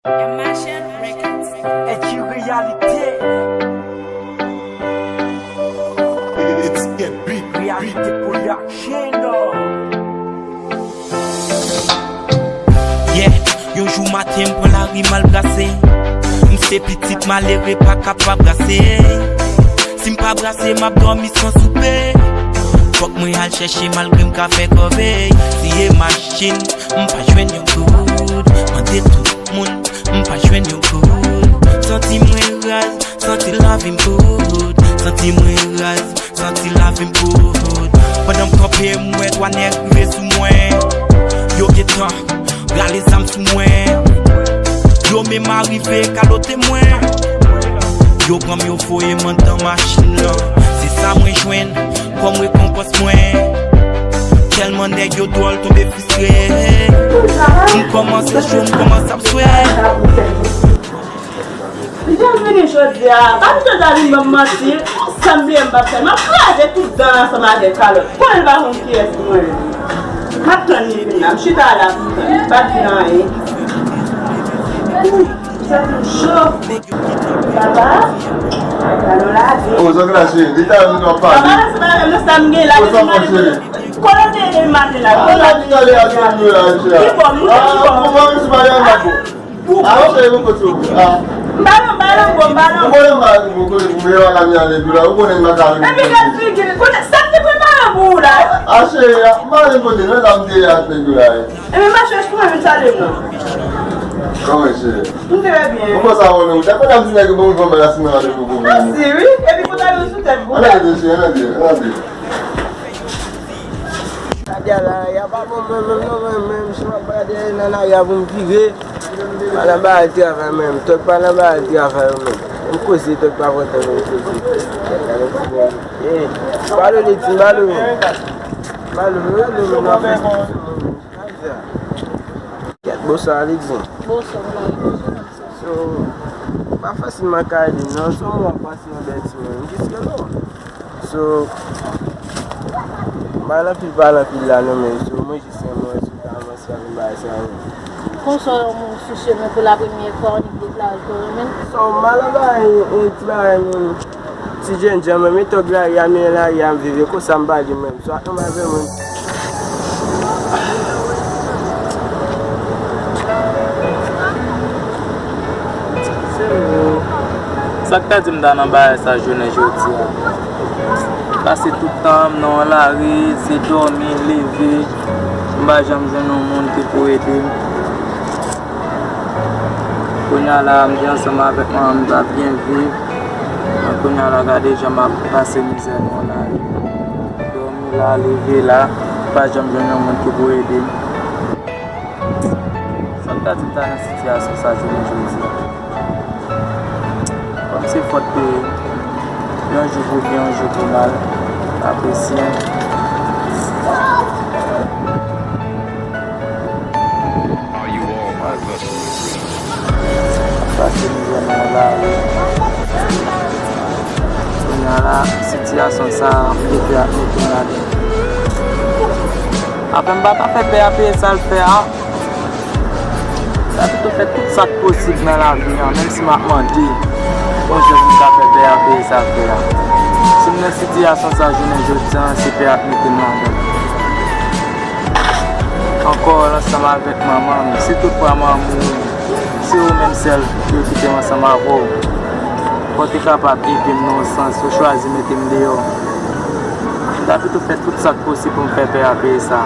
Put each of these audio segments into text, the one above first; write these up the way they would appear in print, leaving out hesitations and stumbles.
Est une réalité. Réalité pour la chaîne. Yeah, yon jour matin pour la rue mal brassée. M'se petite malheureux pas capable brasser. Si m'pas brasser m'a dormi sans souper. Faut que moi al chercher malgré m'ka fait corbeille. Si y'a machine, m'pas joindre yon good. Mande tout monde, m'pas joindre yon good. Senti moi rase, senti la vie m'good. Senti moi rase, senti la vie m'good. Pendant m'copé moi doit n'arriver sous moi. Yo getan, gal les âmes sous moi. Yo même arrivé qu'à l'autre témoin. Yo prends yo foyer dans machine là. C'est ça moi joindre, comme récompense moi. Tellement nèg yo doit tomber frustré. M'commence chaud, m'commence à souhaiter. Bienvenue aujourd'hui à quand tu as mentir, ça me vient battre. Ma phrase tout dans ça m'a dit calme. Quand elle va ronquer est moi. Maintenant je suis dans la pas bien. Ça chaud. Ça va? Oh, ça grâce, dis-toi nous n'en pas. Maman, c'est pas le samedi là. Comment tu es matin là? Ah, tu allais à nous là, cher. Ah, pourquoi tu vas aller là-bas? Ah, c'est vous que tu ah. Ballon. Pourquoi vous me la mienne les douleurs? Vous connaissez ma carrière. Mais qu'est-ce que tu connais? Ça te fait mal à vous là? Ah, c'est moi je connais la dame de la douleur. Mais ma cherche pour me saluer non. Comment c'est? Tout va bien. Comment ça va nous? T'as pas d'amener que bon vont me la semaine avec vous. Ah, c'est oui. Et puis quand tu as reçu tête vous. On a dit. Il y a pas même si on pas dire nana il y a vous me piquer la balle tu as fait même toi pas la balle tu as fait même on cause toi pas votre eh balle les petits balle bossa allez dire so pas facilement carré non so moi passer dans bête qu'est-ce que non so Mal là non mais moi je sais moi je commence à me baisser. Bonsoir mon souci mais pour la première fois on déclare même. So mal là si je jamais mais toi là il y a vivre comme ça me même. So on m'a vraiment ça que tu me donnes en bas ça journée aujourd'hui. Passer tout le temps dans la rue, c'est dormir, lever. Je j'aime un monde qui peut aider. Quand je suis ensemble avec moi, je vais bien vivre. Quand je regarde, je vais passer misère dans la rue. Dormir là, lever là. J'aime un monde qui peut aider. Ça fait tout le temps dans la situation, ça je me dis. Comme c'est faute de un jour pour bien, un jour pour mal. Apprécier. La situation ça fait après je pas fait PAP ça le fait ça tout fait tout ça possible dans la vie même si m'a demandé bon je vous fait PAP ça fait si une situation ça je c'est PAP encore ensemble avec maman si toutefois maman si vous même celle qui était ensemble avec vous quand tu es capable de vivre dans le sens, tu choisis de mettre dehors. Tu fais tout ça possible pour me faire payer ça.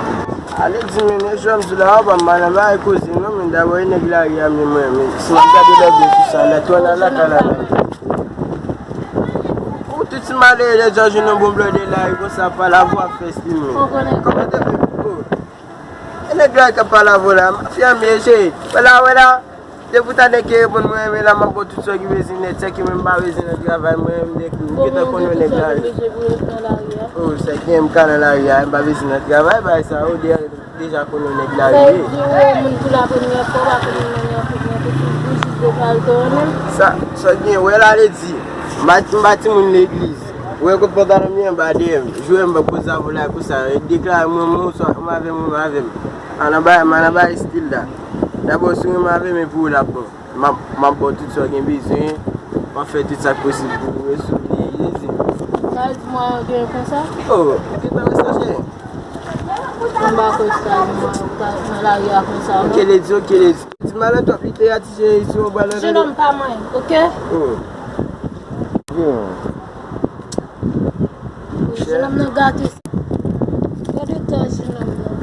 Allez, dis-moi, je suis là, je vais causer, mais d'abord, il y a des gens qui si je regarde tout ça, là, tu as la calade. Où tu te malades, les gens, je ne peux pas là, ils vont savoir la voix festive. Comment tu fais? Il y a des gens qui parlent la voix là, ma fille, mais voilà. Je vous t'en ai que pour moi, mais là, je tout ce qui veut dire, qui même pas besoin de travail, moi, je me dis oh, c'est qui me canne là, il y a un pas besoin de travail, ça, on dit déjà qu'on est là. Ça, qui est, ouais, là, elle dit, bâtiment l'église. Ouais, que pendant le mien, je vais me poser pour ça, déclare moi, on a style là. D'abord, si je m'avais pour la peau, je tout ce que j'ai besoin, je fais tout ça possible pour résoudre. Ça, dis-moi, comme ça? Oh, tu peux me chercher? On va faire ça, ok, les dit, ok, les dit. Dis-moi, toi, tu es attiré ici au ballon. Je n'aime pas moi, ok? Oh. Je n'aime pas gâter. Pas de temps, je n'aime pas.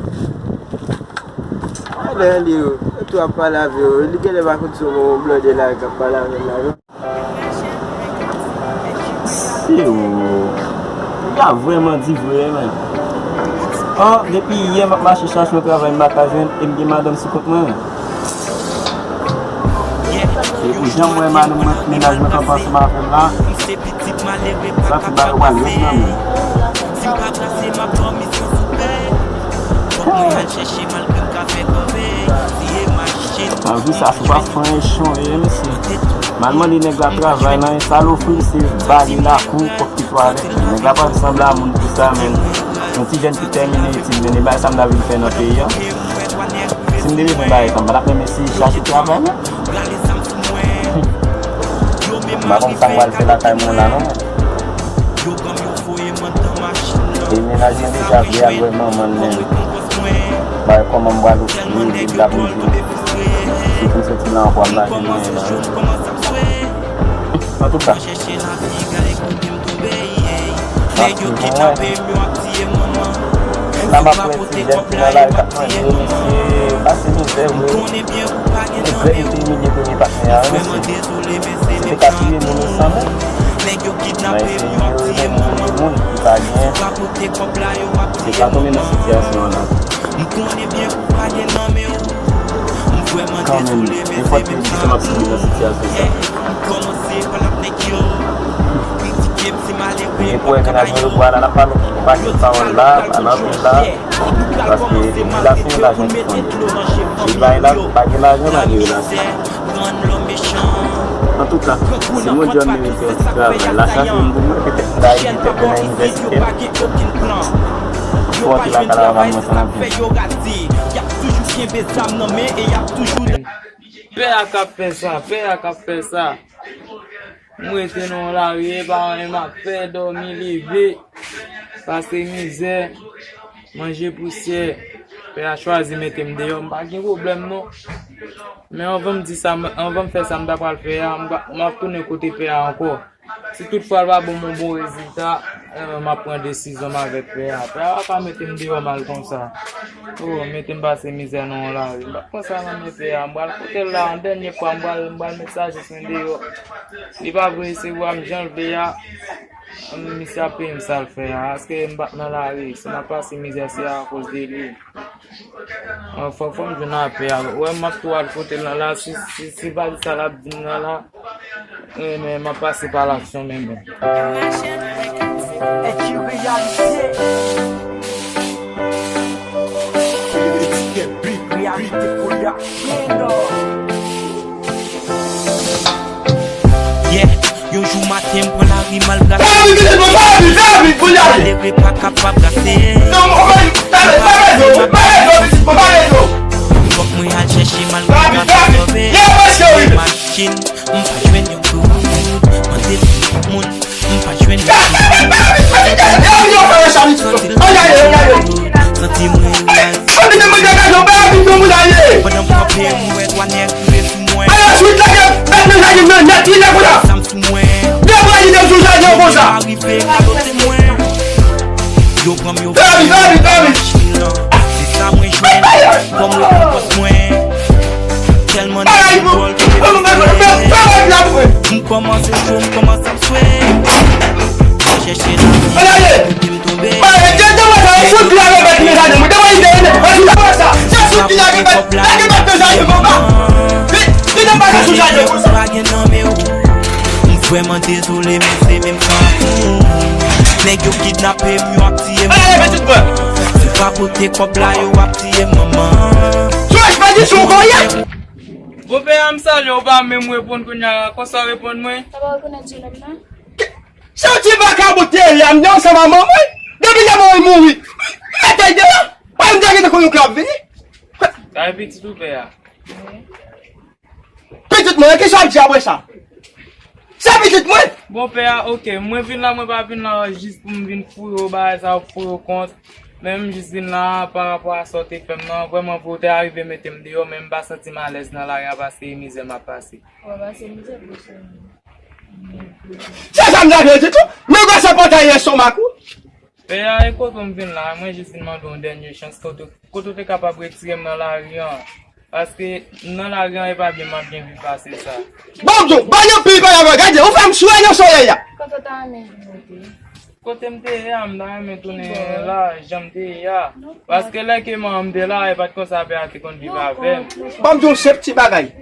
Allez, Léo, tu vas pas laver. Il y a des vacances sur mon blog de là, qui va pas laver. Si, il a vraiment dit vraiment. Oh, depuis hier, je marche chercher au travail, je et je dis madame si contre moi. Et puis, j'aimerais madame ménagement comme ça, ma femme là. Ça fait pas mal, non, vu ça, faut pas faire un champ, monsieur. Maintenant, les nègres travaillent dans un salon fou, c'est bali la cour pour qu'ils soient avec. Les nègres pas ressembler à mon tout ça, mais si jeune qui termine, il me dit, ça me l'a vu faire dans le pays. Si je me dis, je vais comme ça, mais si je cherche travail, je vais faire la taille mon là, non? Et ménager déjà bien vraiment, comment on va le la bouche. Si tout ce qui est en forme là, en tout cas. Là, ma présidente, là, elle a fait assez misère, oui. Et très intimidé pour les partenaires, c'est capturé nous sommes. Mais c'est le monde qui va bien. C'est pas tombé dans cette situation là. Quand même, il faut que tu sois absolument dans cette situation. Et pour être là, je vois là, pas de parole là, alors là, parce que la fin de l'argent qui font. Il va là, pas de l'argent là, il est là. En tout cas, c'est mon job mérité au travail. La chance de me peut-être d'aller à l'université. Pour qu'il a la vraiment ça Fait ça. Moi j'étais dans la rue, m'a fait dormir lever, passer misère, manger poussière, Père a choisi de mettre dehors, pas de problème non. Mais on va me dire ça, on va me faire ça, on va pas le faire, on va tourner côté Père encore. Si toutefois va bon mon bon résultat, on va prendre décision avec Père. Père va pas mettre dehors mal comme ça. Oh, mettez pas ces misères non là. Comme ça on met Père, on va le côté là, en dernier fois on va le message sur dehors. Il va vous essayer de me janvier. Monsieur a payé ça le faire, parce que je suis dans la rue, si je n'ai pas ces misères, c'est à cause de lui. Il faut que je n'ai pas. Ouais, je suis à côté là, si je vais ça là, mais je passe par l'action même. Est une réalité. Réalité production. Yeah. Yo jour matin pour la rue mal placée. Malgré pas capable d'asser. Faut que moi aille chercher malgré pas sauver. Machine, on pas jouer ni tout. On dit tout le monde, on pas jouer ni tout. Senti-moi pendant que papier moi douanier crier sous moi. Sam sous moi. Arrivé à l'autre moi. Yo prends yo. C'est ça moi je comme le compost moi. Tellement de football que on commence chaud, on commence à souhaiter. Chercher la vie, me tomber. Vraiment désolé, mais c'est même pas. Nèg yo kidnappé, yo a tiré maman. C'est pas côté couple là, yo a tiré maman. Tu as pas dit son goya? Vous pouvez me saluer, vous pouvez même répondre qu'on a quoi ça répondre moi. Ça va reconnaître là maintenant. Si tu vas caboter, il y a un ça va maman. Depuis la mort mourir. Attends là. Pas me dire que tu connais club venir. Ça petit tout père. Petit moi, qu'est-ce que tu as après ça? Ça petit moi! Bon père, ok, moi vin là, moi pas vin là juste pour me venir fouiller bah ça fouiller compte. Même juste vin là par rapport à sortir femme non, vraiment pour arriver mettre me dehors même pas sentir mal à l'aise dans la parce que misère m'a passé. Ouais, bah c'est misère pour ça. Ça me l'a dit tout. Mais quoi ça pas tailler son macou? Père, écoute on vin là, moi juste demande une dernière chance quand tu es capable de retirer dans la rue. Parce que dans la rue, il pas bien vu passer ça. Bon, bon, puis pas la regarder, on va me soigner au soleil là. Quand tu t'as amené? Quand je me tourner là, j'aime là. Parce que là, que je là, il pas de quoi ça peut qu'on vit avec. Bon, donc c'est petit bagaille.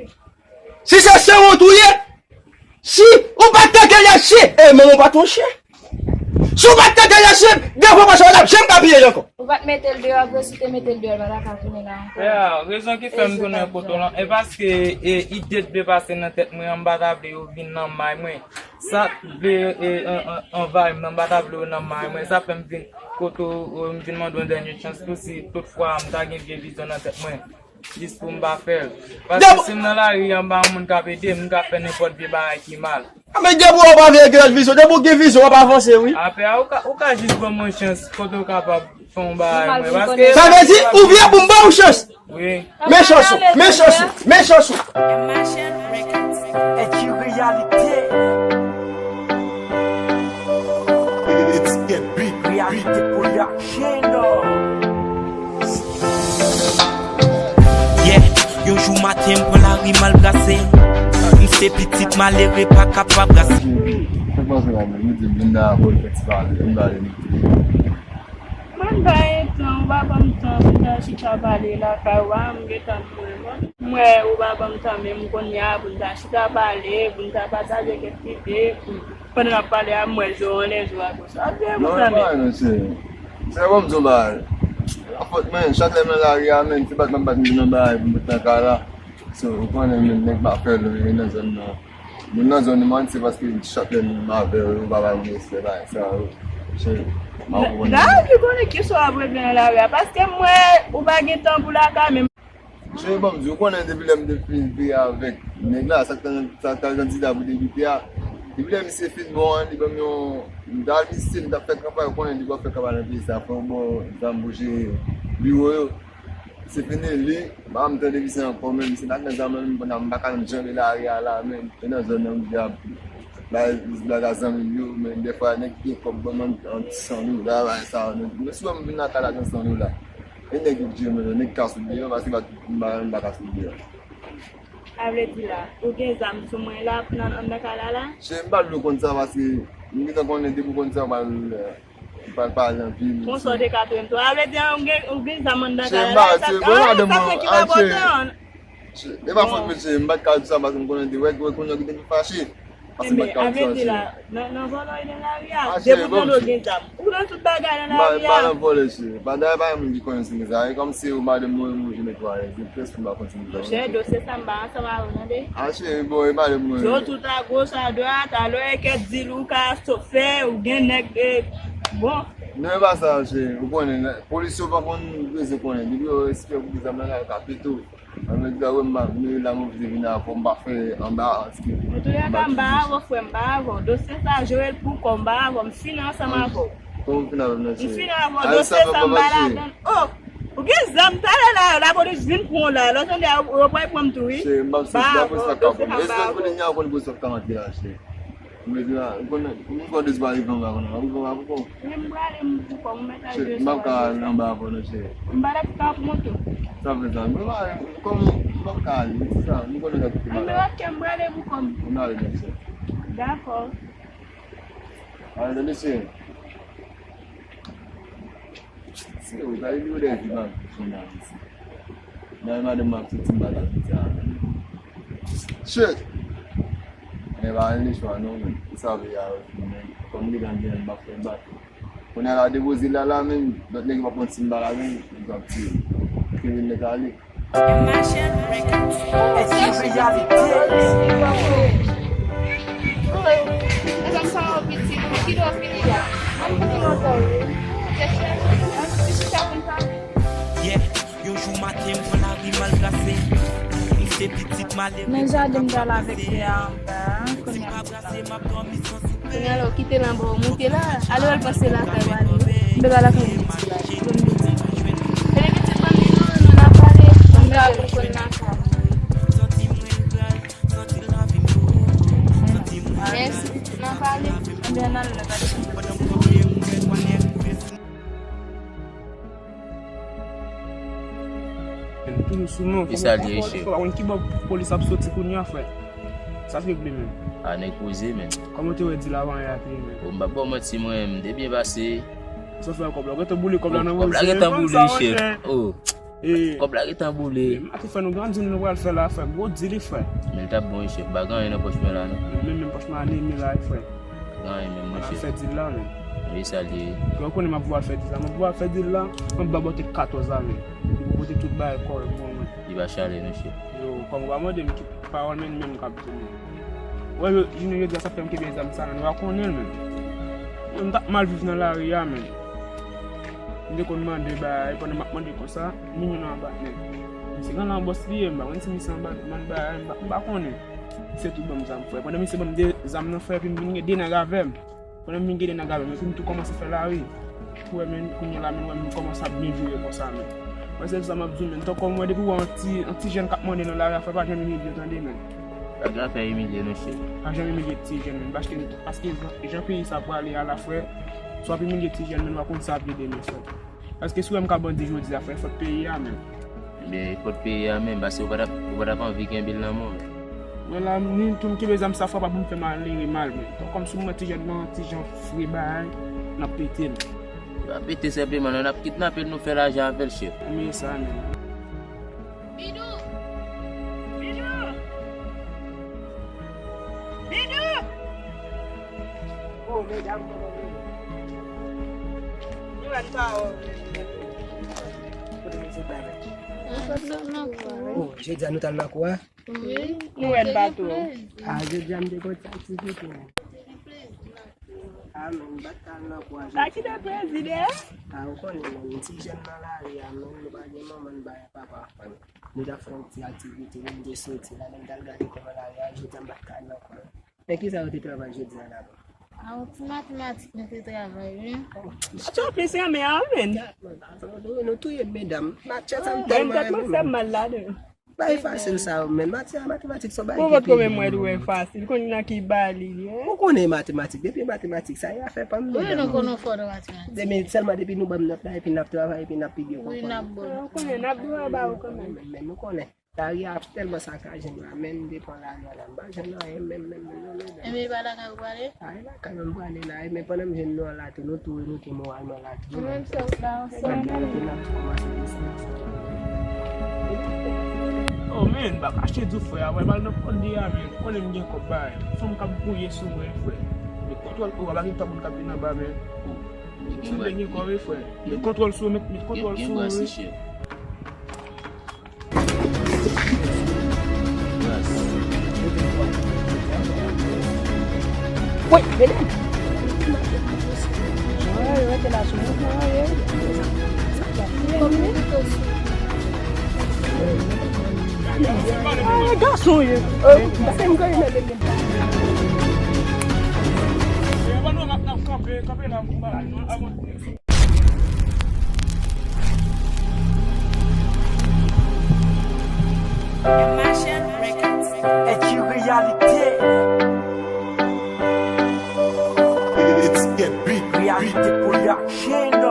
Si ça c'est un touye, si on pas te lâcher, eh, mais on pas ton chien. Si on pas te lâcher, deux fois par jour, j'aime pas payer encore. On va te mettre le dehors, après si tu mets le dehors, on va la tourner là. La raison qui fait me donner un coton là, est parce que l'idée de passer dans la tête, moi, en bas table, ou vin dans ma main. Ça, on va, dans bas table, dans ma main. Ça fait me venir, coton, me demander une dernière chance, si toutefois, je n'ai pas vision dans la tête, moi. Juste pour me faire. Parce que si je suis dans la rue, je peux aider, je peux faire n'importe quel qui mal. Mais d'abord, on va avec la vision, d'abord, que vision, on va avancer, oui. Après, on va juste prendre une chance, quand on est capable de faire un bail. Ça veut dire, ou bien pour me faire une chance. Oui. Mes chansons, mes chansons, mes chansons. Et une réalité. Réalité pour la chaîne. Yeah, yo jour matin pour la rue mal brassée. C'est petite malheureux pas capable de brasser. Man ba etan, ou ba bam tan, mwen si tabale la ka wa, mwen getan mwen. Mwen ou ba bam tan men mwen kon ya, mwen ta si tabale, mwen ta pataje ke tite, mwen na pale a mwen joun le jwa ko sa. Non, non, c'est bon zo ba. Apot men, chaque men la ria men, ti bat man bat mi nan ba, mwen bat nan kara. So, ou konen men nek ba fel nan zon nan. Mwen nan zon man se paske chaque men ma ver, ou ba ba mwen se ba. Sa, Da, ki konen ki so apre ben la ria, paske mwen ou ba gen tan pou la ka men. Che bon, zo konen debi lem de film pi avek. Nek la, sa kandida pou debi pi a. Debi lem se film bon, li bam yon dal mi sin, da fek kapay, konen li ba fek kapay nan pi sa, fon bon, dan bouche biwo yo. Se fini li, ba am ten debi se an kon men, se nak nan zaman mi bon nan bakan m jan li la ria la men, ten nan zon nan diab. La da zan mi yo, men defa nek ki kop bon nan san nou la, sa an. Mwen sou am vin nan kala kan san nou la. E nek ki dje men, nek kasou diyo, basi bat bakasou diyo. Avle di la, ou gen zam sou mwen la pou nan an da kala la? Che mbal lo kon sa basi, mwen gen konen debu kon sa bal pal nan pi. Mwen so de katwen to, avle di ou gen zam an da Che kala mbal, la? se mwen de mwen, ki ba bote an? E ba fote mwen che, mbat kal sa basi mwen konen de wek kon yo giten ki fashi. Eme, avle di la, nan volo yon la ria, debu kon yo gen zam. Ou nan tout bagay nan la ria? Mba nan vole che, baday ba yon mwen di konen sin za, e kom se ou madem mwen jene kwa e, di pres pou mba kontin za. Che, dosye samba an sa ma ou nan de? Che, bo, e madem mwen. So tout a gos a doat, alo e ket zilou ka sofe, ou gen nek de, bon. Ne ba sa che, ou konen, polisyon pa konen se konen, di yo eske pou gizam nan la kapito. Ame di la we mwen la mwen vide vina pou mba fe amba anski. Moutou ya ka mba avon fwe mba avon, dosye sa joel pou kon mba avon, mfinan sa ma avon. Kon mfinan avon nan che. Mfinan avon, dosye sa mba la den. Oh, ou gen zam tala la polis vin pou la, loson de a wapay pou mtoui. Che, mba se sa kapon. Eske konen nya kon go sof kanati la che. Mwen di la, mwen kon desba yon nga konan, mwen kon avon kon. Mwen mbale mwen kon mwen meta Che, mba ka namba avon nan che. Mbale pou ka pou mwoto. Sa vle zan, mwen kon mwen ka ali, mwen konen ka tuki Mwen wak ke mbale mwen kon. Mwen ale den che. D'akor. Ale den che. Se ou, ta yi de di man, chen nan disi. Nan yon de man tuti mbala tuti an. Che! E ba an li chwa nou men, sa ve ya ou men, kon li dan gen bak fen bat. Kon ala de bozi la la men, dot nek pa pon sin bala men, yon kap ti. Kevin le kali. Et une réalité. Yeah, yo jour matin pour la rue mal brassée. Men jade mdal avek de an ba, konya. Konya lo kite nan bo monte la, alo el pase la kay wali. Mbe la kay biti la, kon biti. Pene biti pan mi non a pale, mbe al kon na ka. Merci, nan pale, mbe nan le pale. Isa liye che. On ki ba polis ap soti koun ya fwe. Sa fe ble men. A ne kouze men. Komo te we di la wan ya te men. O mba bon mati mwen de bien base. So fe kobla gete boule kobla nan Kobla getan boule chef. Oh. Eh. Kobla getan boule. Ati fe nou gran din nou wal fe la fwe. Go dili fwe. Men tap bon chef. Bagan yon poch men la nou. Men poch men ane mi la fwe. Bagan yon men chef. Fe di la men. Isa liye. Kwa konen ma vwa fe di la. Ma vwa fe di la. Mwen ba bote 14 an men. Bote tout ba e kore bon men. Di ba chale nou chef. Yo, kon wamo de mi ki parol men men kapite men. Wè yo yo di sa fèm ki be zam sa nan wakonel men. Yo mtak mal viv nan la riya men. Mde kon mande ba, e kon mande kon sa, mi yon nan bat men. Si gan lan boss liye mba, wen si mi san bat man ba, mba konen. Se tout bam zam fwe. Kon mi se bon de zam nan fwe, pi mi de nan gavem. Kon mi de nan gavem, pi mi tou komanse fè la ri. Wè men, kounye la men, wè mi komanse ap bin vire kon sa men. Wè se sa mabzou men, to kon wè depi wè an ti jen kap mande nan la ri, fwe pa jen mi de tan de men. A gran fè Emilie nou chef. A jen mi de ti jen men, paske jen pi sa pou ale a la fwe, so api mi de ti jen men wakon sa ap de men fwe. Paske sou m ka bon di jodi a fwe, fote peyi a men. Be, fote peyi a men, basi ou bada pan viken bil nan moun. Mwen la, ni tou m ki bezam sa fwa pa pou m fè man liri mal men. To kom sou m ti jen fwe bay, na pete men. Ba pete seple man, an ap kitnapel nou fè la jan vel chef. Mwen sa men. Bidou! Bidou! Bidou! Oh, mesdames, you and power. Oh, j'ai dit à nous t'as le quoi? Oui. Nou en bateau. Ah, j'ai dit à me dégoûter activité. Ah, mais batal là quoi? Sa ki de président? Ah, on connaît mon petit jeune dans la rue, nous pas de maman ba papa. Nous avons fait une petite activité, nous avons sorti là, nous avons regardé comment la rue, j'ai dit batal là quoi. Mais qui ça a été travaillé jeudi là? Ah, ti matematik nou te travay, Chou pisi a me amen. Nous tous mesdames, Ben tet mwen se mal la de. Ba facile ça men, mathématique so ba. Pou vot kome mwen dwe fasil, kon yon ki bali li. On connaît mathématique, depuis mathématique ça y a fait pas mal. Oui, nou konon fò de matematik. Mais seulement depuis nous bam notre et puis nous travail et puis nous payer. Oui, nap bon. Konen ap dwe ba ou kome. Mais nous connaît. Ça y a tellement ça ka jeune là, même dépend la là, ba jeune là même. E mi bala ka wale? Ay la quand même aller là, mais pendant jeune là nous tout nous qui moi là. Mwen se la, se Oh men, bak achete du fwe a, wè bal nou kon di a men, konen mwen gen ko bay. Fon kap pouye sou mwen fwe. De kontrol ou wala gen tabou kap nan ba men. Sou mwen gen ko we fwe. De kontrol sou men, kontrol sou Gen men. si chef. Oui, venez. Garçon ye. Et qui réalité. Réalité pour la chaîne.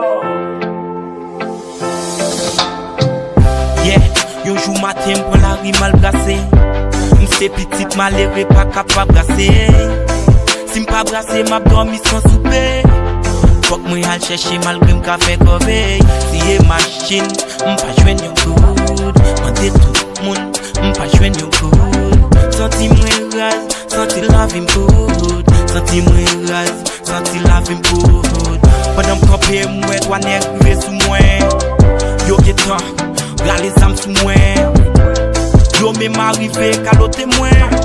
Yeah, yon jou matin m'prend la ri mal brassé. M'se petite malheureux pas capable brasser. Si m'pas brasser m'a dormi sans souper. Faut que moi al chercher malgré m'ka fait corbeille. Si y'a machine, m'pas joindre yon good. Mande tout monde, m'pas joindre yon good. Senti moi rase, senti la vie m'good. Senti moi rase, senti la vie m'good. Pendant m'copé moi, doit nègre sous moi. Yo getan, gal les âmes sous moi. Yo même arrivé qu'à l'autre témoin.